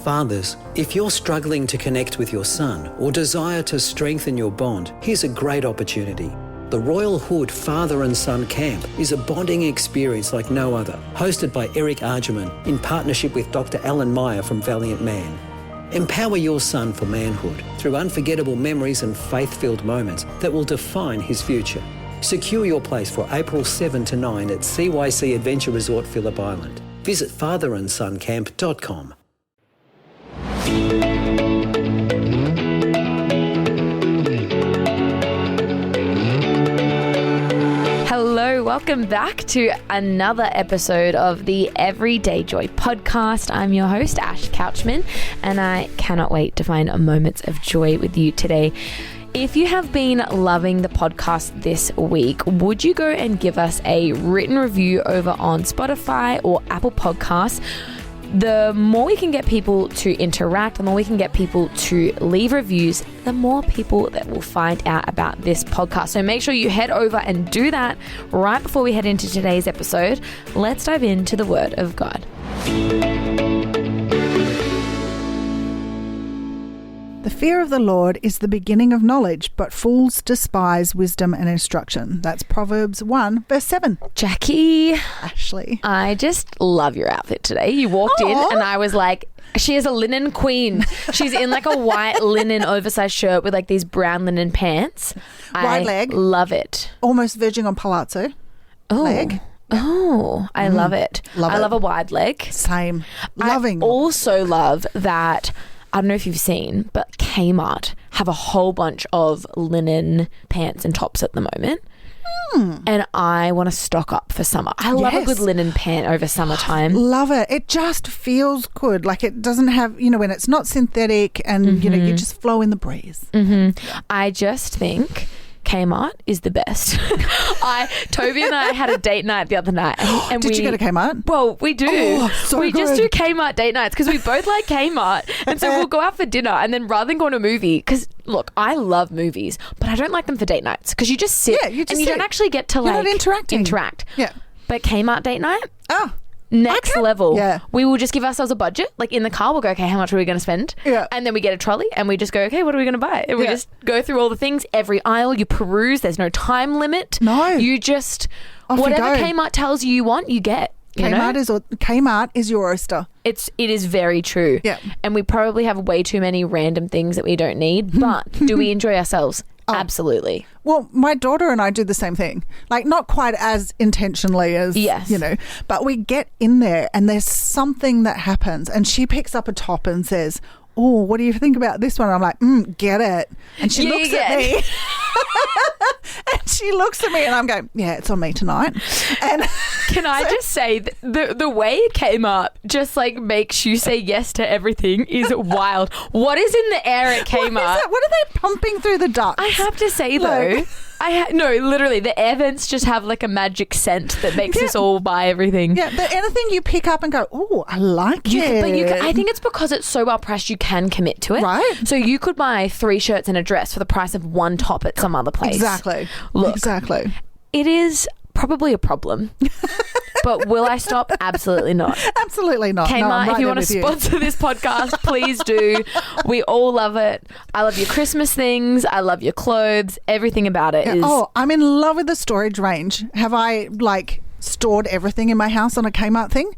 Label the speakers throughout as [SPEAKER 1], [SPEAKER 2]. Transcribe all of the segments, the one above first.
[SPEAKER 1] Fathers, if you're struggling to connect with your son or desire to strengthen your bond, here's a great opportunity. The Royal Hood Father and Son Camp is a bonding experience like no other, hosted by Eric Argerman in partnership with Dr. Alan Meyer from Valiant Man. Empower your son for manhood through unforgettable memories and faith-filled moments that will define his future. Secure your place for April 7 to 9 at CYC Adventure Resort, Phillip Island. Visit fatherandsoncamp.com.
[SPEAKER 2] Hello, welcome back to another episode of the Everyday Joy podcast. I'm your host, Ash Couchman, and I cannot wait to find moments of joy with you today. If you have been loving the podcast this week, would you go and give us a written review over on Spotify or Apple Podcasts? The more we can get people to interact, the more we can get people to leave reviews, the more people that will find out about this podcast. So make sure you head over and do that right before we head into today's episode. Let's dive into the Word of God.
[SPEAKER 3] The fear of the Lord is the beginning of knowledge, but fools despise wisdom and instruction. That's Proverbs 1, verse 7.
[SPEAKER 2] Jacquie,
[SPEAKER 3] Ashley,
[SPEAKER 2] I just love your outfit today. You walked in and I was like, she is a linen queen. She's in like a white linen oversized shirt with like these brown linen pants.
[SPEAKER 3] Wide leg.
[SPEAKER 2] Love it.
[SPEAKER 3] Almost verging on palazzo leg.
[SPEAKER 2] Oh, I love it. I love a wide leg.
[SPEAKER 3] Same. Loving.
[SPEAKER 2] I also love that, I don't know if you've seen, but Kmart have a whole bunch of linen pants and tops at the moment. And I want to stock up for summer. I love a good linen pant over summertime.
[SPEAKER 3] Love it. It just feels good. Like it doesn't have, when it's not synthetic and, you just flow in the breeze.
[SPEAKER 2] I just think Kmart is the best. Toby and I had a date night the other night. And
[SPEAKER 3] Did you go to Kmart?
[SPEAKER 2] Well, we do. We
[SPEAKER 3] good.
[SPEAKER 2] just do Kmart date nights because we both like Kmart. And so we'll go out for dinner and then rather than going to a movie, because look, I love movies, but I don't like them for date nights because you just sit and you don't actually get to
[SPEAKER 3] You're not
[SPEAKER 2] interact.
[SPEAKER 3] Yeah.
[SPEAKER 2] But Kmart date night?
[SPEAKER 3] Oh.
[SPEAKER 2] Next level.
[SPEAKER 3] Yeah.
[SPEAKER 2] We will just give ourselves a budget. Like in the car, we'll go, okay, how much are we going to spend? Yeah. And then we get a trolley and we just go, okay, what are we going to buy? And we just go through all the things, every aisle, you peruse. There's no time limit.
[SPEAKER 3] No.
[SPEAKER 2] You just, whatever Kmart tells you want, you get.
[SPEAKER 3] Kmart is your oyster.
[SPEAKER 2] It is very true. Yeah. And we probably have way too many random things that we don't need. But do we enjoy ourselves? Absolutely.
[SPEAKER 3] Well, my daughter and I do the same thing. Like not quite as intentionally as, but we get in there and there's something that happens and she picks up a top and says, oh, what do you think about this one? I'm like, get it. And she looks at me. And she looks at me and I'm going, yeah, it's on me tonight. And
[SPEAKER 2] can I just say the way it came up just like makes you say yes to everything is wild. What is in the air at Kmart?
[SPEAKER 3] What are they pumping through the ducts?
[SPEAKER 2] I have to say though, no, literally the air vents just have like a magic scent that makes us all buy everything.
[SPEAKER 3] Yeah, but anything you pick up and go, oh, I like it.
[SPEAKER 2] But I think it's because it's so well pressed you can commit to it.
[SPEAKER 3] Right.
[SPEAKER 2] So you could buy 3 shirts and a dress for the price of 1 top at some other place.
[SPEAKER 3] Exactly.
[SPEAKER 2] Look,
[SPEAKER 3] exactly.
[SPEAKER 2] It is probably a problem. But will I stop? Absolutely not.
[SPEAKER 3] Absolutely not.
[SPEAKER 2] Kmart, if you want to sponsor this podcast, please do. We all love it. I love your Christmas things. I love your clothes. Everything about it is...
[SPEAKER 3] Oh, I'm in love with the storage range. Have I, stored everything in my house on a Kmart thing?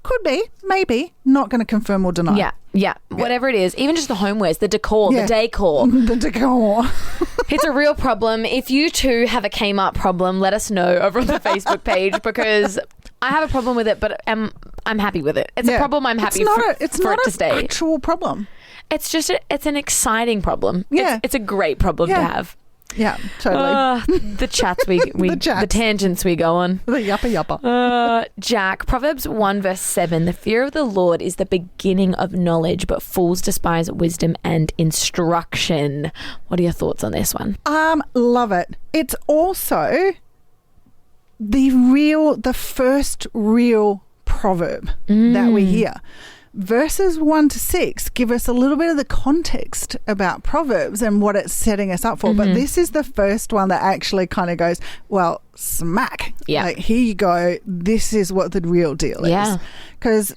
[SPEAKER 3] Could be. Maybe. Not going to confirm or deny.
[SPEAKER 2] Yeah. Whatever it is. Even just the homewares, the decor, the decor.
[SPEAKER 3] The decor.
[SPEAKER 2] It's a real problem. If you too have a Kmart problem, let us know over on the Facebook page because I have a problem with it, but I'm happy with it. It's a problem I'm happy for it to stay.
[SPEAKER 3] It's not an actual problem.
[SPEAKER 2] It's just it's an exciting problem.
[SPEAKER 3] Yeah.
[SPEAKER 2] It's a great problem to have.
[SPEAKER 3] Yeah, totally.
[SPEAKER 2] The chats the tangents we go on.
[SPEAKER 3] The yuppa.
[SPEAKER 2] Jack, Proverbs 1 verse 7, the fear of the Lord is the beginning of knowledge, but fools despise wisdom and instruction. What are your thoughts on this one?
[SPEAKER 3] Love it. It's also the first real proverb that we hear. Verses 1 to 6 give us a little bit of the context about Proverbs and what it's setting us up for. But this is the first one that actually kind of goes, well, smack.
[SPEAKER 2] Yeah.
[SPEAKER 3] Like, here you go. This is what the real deal is. Because,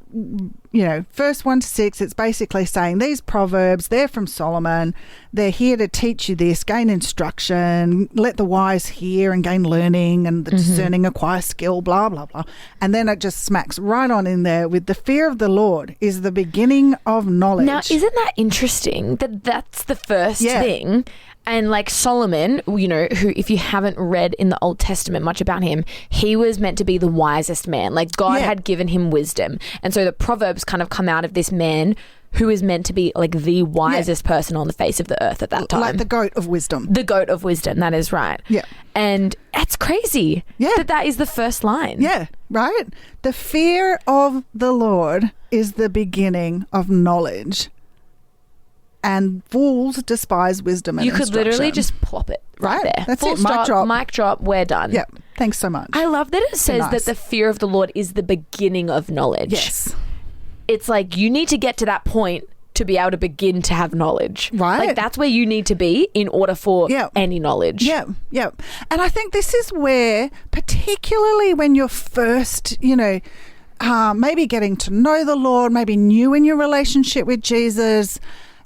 [SPEAKER 3] verse 1 to 6, it's basically saying these Proverbs, they're from Solomon. They're here to teach you this, gain instruction, let the wise hear and gain learning, and the discerning acquire skill, blah, blah, blah. And then it just smacks right on in there with the fear of the Lord is the beginning of knowledge.
[SPEAKER 2] Now, isn't that interesting that that's the first thing? And like Solomon, who, if you haven't read in the Old Testament much about him, he was meant to be the wisest man. Like God had given him wisdom. And so the Proverbs kind of come out of this man who is meant to be like the wisest person on the face of the earth at that time.
[SPEAKER 3] Like the goat of wisdom.
[SPEAKER 2] The goat of wisdom, that is right.
[SPEAKER 3] Yeah.
[SPEAKER 2] And that's crazy that is the first line.
[SPEAKER 3] Yeah, right? The fear of the Lord is the beginning of knowledge. And fools despise wisdom and instruction.
[SPEAKER 2] You could literally just plop it right there.
[SPEAKER 3] That's
[SPEAKER 2] Full
[SPEAKER 3] it.
[SPEAKER 2] stop, mic drop, we're done.
[SPEAKER 3] Yeah. Thanks so much.
[SPEAKER 2] I love that it says that the fear of the Lord is the beginning of knowledge.
[SPEAKER 3] Yes.
[SPEAKER 2] It's like you need to get to that point to be able to begin to have knowledge.
[SPEAKER 3] Right.
[SPEAKER 2] Like that's where you need to be in order for any knowledge.
[SPEAKER 3] Yeah, yeah. And I think this is where, particularly when you're first, maybe getting to know the Lord, maybe new in your relationship with Jesus,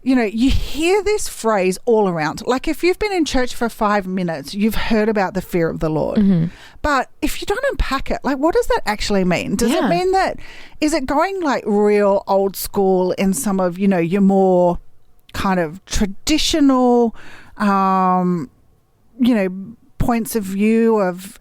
[SPEAKER 3] you hear this phrase all around. Like if you've been in church for 5 minutes, you've heard about the fear of the Lord. But if you don't unpack it, like what does that actually mean? Does it mean that, is it going like real old school in some of, your more kind of traditional, points of view of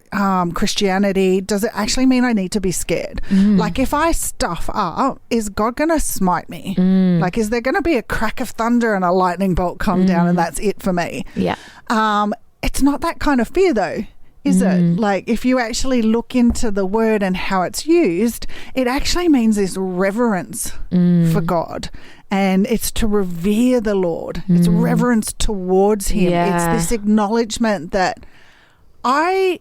[SPEAKER 3] Christianity? Does it actually mean I need to be scared? Like if I stuff up, is God going to smite me? Like is there going to be a crack of thunder and a lightning bolt come down and that's it for me?
[SPEAKER 2] Yeah.
[SPEAKER 3] It's not that kind of fear though, is it? Like if you actually look into the word and how it's used, it actually means this reverence for God. And it's to revere the Lord. It's reverence towards him. It's this acknowledgement that I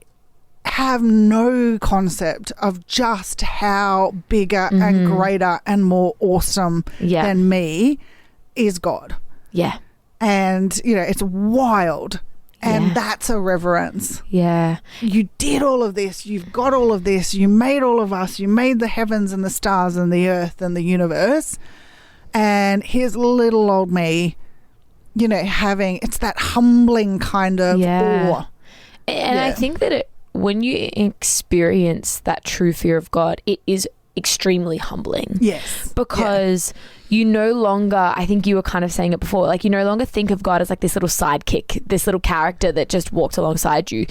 [SPEAKER 3] have no concept of just how bigger and greater and more awesome than me is God.
[SPEAKER 2] Yeah.
[SPEAKER 3] And, it's wild. And that's a reverence.
[SPEAKER 2] Yeah.
[SPEAKER 3] You did all of this. You've got all of this. You made all of us. You made the heavens and the stars and the earth and the universe. And here's little old me, it's that humbling kind of awe.
[SPEAKER 2] And I think that when you experience that true fear of God, it is extremely humbling.
[SPEAKER 3] Yes.
[SPEAKER 2] Because you no longer, I think you were kind of saying it before, like you no longer think of God as like this little sidekick, this little character that just walks alongside you.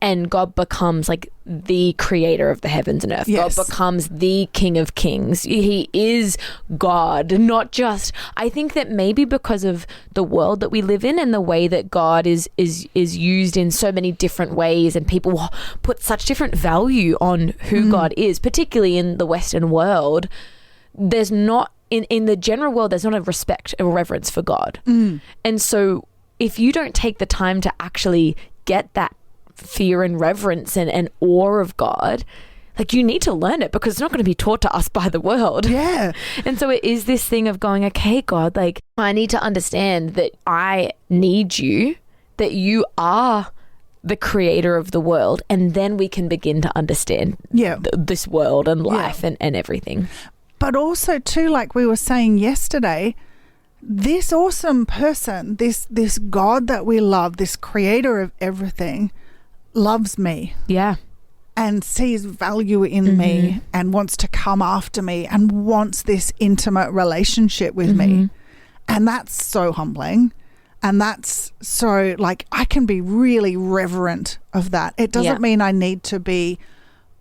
[SPEAKER 2] And God becomes like the creator of the heavens and earth.
[SPEAKER 3] Yes.
[SPEAKER 2] God becomes the King of Kings. He is God, not just, I think that maybe because of the world that we live in and the way that God is used in so many different ways, and people put such different value on who God is, particularly in the Western world, there's not, in the general world, there's not a respect or reverence for God. And so if you don't take the time to actually get that fear and reverence and awe of God, like you need to learn it because it's not going to be taught to us by the world.
[SPEAKER 3] Yeah.
[SPEAKER 2] And so it is this thing of going, okay, God, like I need to understand that I need you, that you are the creator of the world, and then we can begin to understand this world and life and everything.
[SPEAKER 3] But also too, like we were saying yesterday, this awesome person, this God that we love, this creator of everything, loves me.
[SPEAKER 2] Yeah.
[SPEAKER 3] And sees value in me and wants to come after me and wants this intimate relationship with me. And that's so humbling. And that's so, like, I can be really reverent of that. It doesn't mean I need to be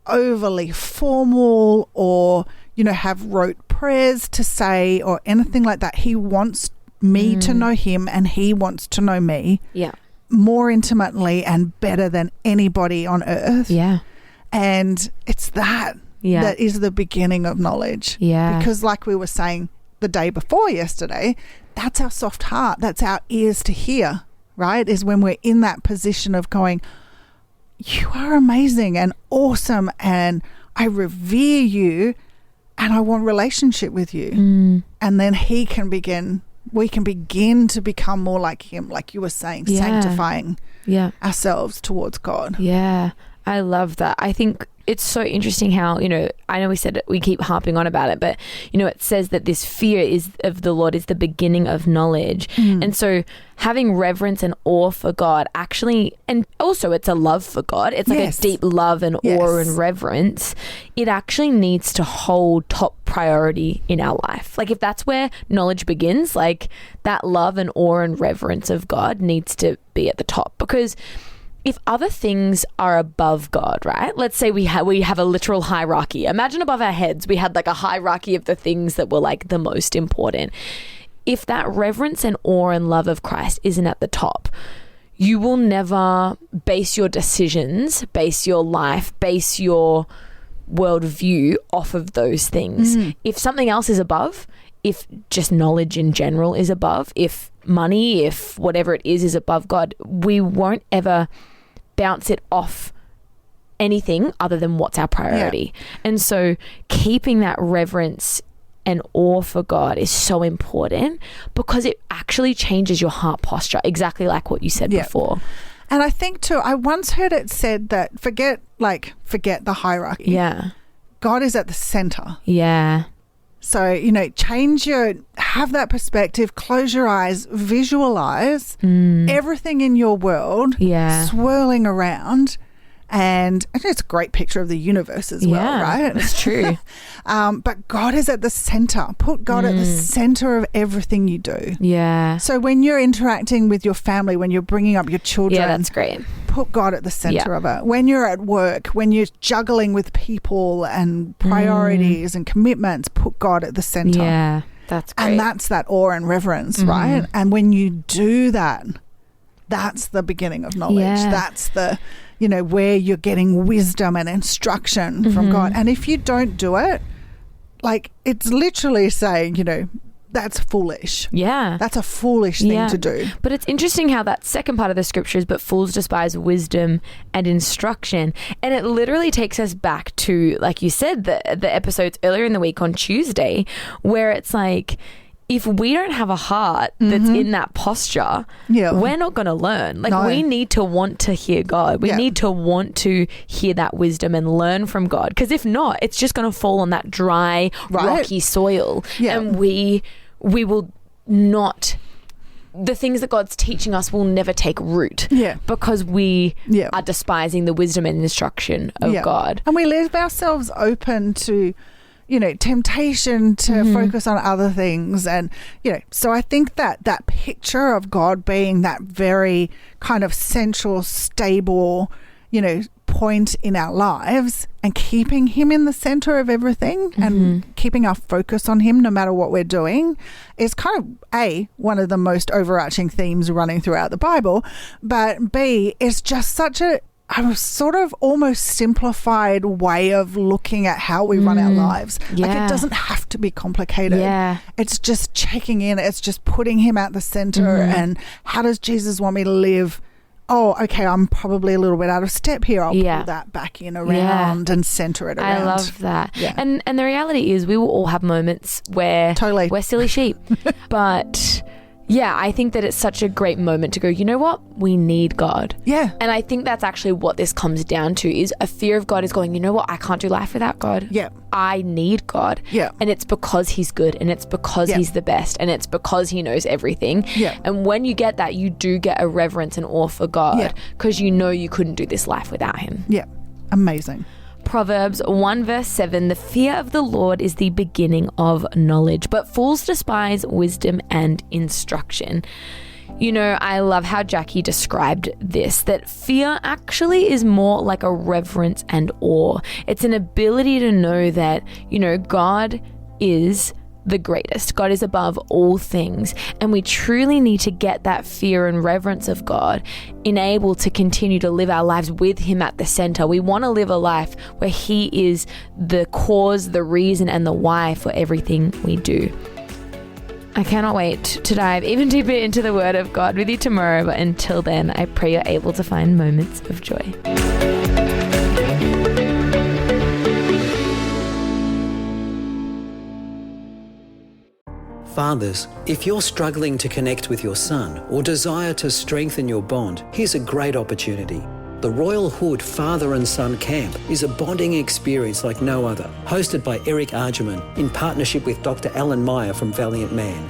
[SPEAKER 3] overly formal or, have rote prayers to say or anything like that. He wants me to know him and he wants to know me.
[SPEAKER 2] Yeah.
[SPEAKER 3] More intimately and better than anybody on earth.
[SPEAKER 2] Yeah.
[SPEAKER 3] And it's that is the beginning of knowledge.
[SPEAKER 2] Yeah.
[SPEAKER 3] Because like we were saying the day before yesterday, that's our soft heart. That's our ears to hear, right? Is when we're in that position of going, you are amazing and awesome and I revere you and I want relationship with you. And then we can begin to become more like him, like you were saying, sanctifying ourselves towards God.
[SPEAKER 2] Yeah. I love that. I think it's so interesting how, I know we said we keep harping on about it, but, it says that this fear of the Lord is the beginning of knowledge. And so having reverence and awe for God actually, and also it's a love for God. It's like a deep love and awe and reverence. It actually needs to hold top priority in our life. Like if that's where knowledge begins, like that love and awe and reverence of God needs to be at the top, because if other things are above God, right? Let's say we have a literal hierarchy. Imagine above our heads, we had like a hierarchy of the things that were like the most important. If that reverence and awe and love of Christ isn't at the top, you will never base your decisions, base your life, base your worldview off of those things. If something else is above, if just knowledge in general is above, if money, if whatever it is above God, we won't ever bounce it off anything other than what's our priority. And so keeping that reverence and awe for God is so important, because it actually changes your heart posture, exactly like what you said before.
[SPEAKER 3] And I think too, I once heard it said that forget the hierarchy. Yeah. God is at the center.
[SPEAKER 2] Yeah.
[SPEAKER 3] So, have that perspective, close your eyes, visualize everything in your world swirling around. And I think it's a great picture of the universe as well, right?
[SPEAKER 2] It's true.
[SPEAKER 3] But God is at the center. Put God at the center of everything you do.
[SPEAKER 2] Yeah.
[SPEAKER 3] So when you're interacting with your family, when you're bringing up your children.
[SPEAKER 2] Yeah, that's great.
[SPEAKER 3] Put God at the center of it. When you're at work, when you're juggling with people and priorities and commitments, put God at the center.
[SPEAKER 2] Yeah, that's great.
[SPEAKER 3] And that's that awe and reverence, right? And when you do that, that's the beginning of knowledge.
[SPEAKER 2] Yeah.
[SPEAKER 3] That's the, where you're getting wisdom and instruction from God. And if you don't do it, like it's literally saying, that's foolish.
[SPEAKER 2] Yeah.
[SPEAKER 3] That's a foolish thing to do.
[SPEAKER 2] But it's interesting how that second part of the scripture is, but fools despise wisdom and instruction. And it literally takes us back to, like you said, the episodes earlier in the week on Tuesday, where it's like, if we don't have a heart that's in that posture, we're not going to learn. Like we need to want to hear God. We need to want to hear that wisdom and learn from God. Because if not, it's just going to fall on that dry, rocky soil. And we will not, the things that God's teaching us will never take root because we are despising the wisdom and instruction of God.
[SPEAKER 3] And we leave ourselves open to, temptation to focus on other things. And, so I think that picture of God being that very kind of central, stable, point in our lives, and keeping him in the center of everything and keeping our focus on him no matter what we're doing is kind of one of the most overarching themes running throughout the Bible, but B, it's just such a sort of almost simplified way of looking at how we run our lives. Like it doesn't have to be complicated. It's just checking in. It's just putting him at the center. And how does Jesus want me to live? Oh, okay, I'm probably a little bit out of step here. I'll pull that back in around and center it around.
[SPEAKER 2] I love that. And the reality is we will all have moments where we're silly sheep. But yeah, I think that it's such a great moment to go, you know what? We need God. Yeah. And I think that's actually what this comes down to, is a fear of God is going, you know what? I can't do life without God. Yeah. I need God. Yeah. And it's because he's good, and it's because he's the best, and it's because he knows everything. Yeah. And when you get that, you do get a reverence and awe for God, because you know you couldn't do this life without him. Yeah. Amazing. Proverbs 1 verse 7, the fear of the Lord is the beginning of knowledge, but fools despise wisdom and instruction. I love how Jackie described this, that fear actually is more like a reverence and awe. It's an ability to know that, God is the greatest. God is above all things. And we truly need to get that fear and reverence of God, enabled to continue to live our lives with him at the center. We want to live a life where he is the cause, the reason, and the why for everything we do. I cannot wait to dive even deeper into the word of God with you tomorrow. But until then, I pray you're able to find moments of joy.
[SPEAKER 1] Fathers, if you're struggling to connect with your son or desire to strengthen your bond, here's a great opportunity. The Royal Hood Father and Son Camp is a bonding experience like no other, hosted by Eric Argerman in partnership with Dr. Alan Meyer from Valiant Man.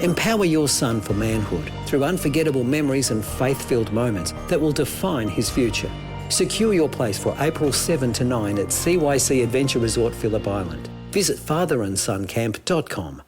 [SPEAKER 1] Empower your son for manhood through unforgettable memories and faith-filled moments that will define his future. Secure your place for April 7 to 9 at CYC Adventure Resort, Phillip Island. Visit fatherandsoncamp.com.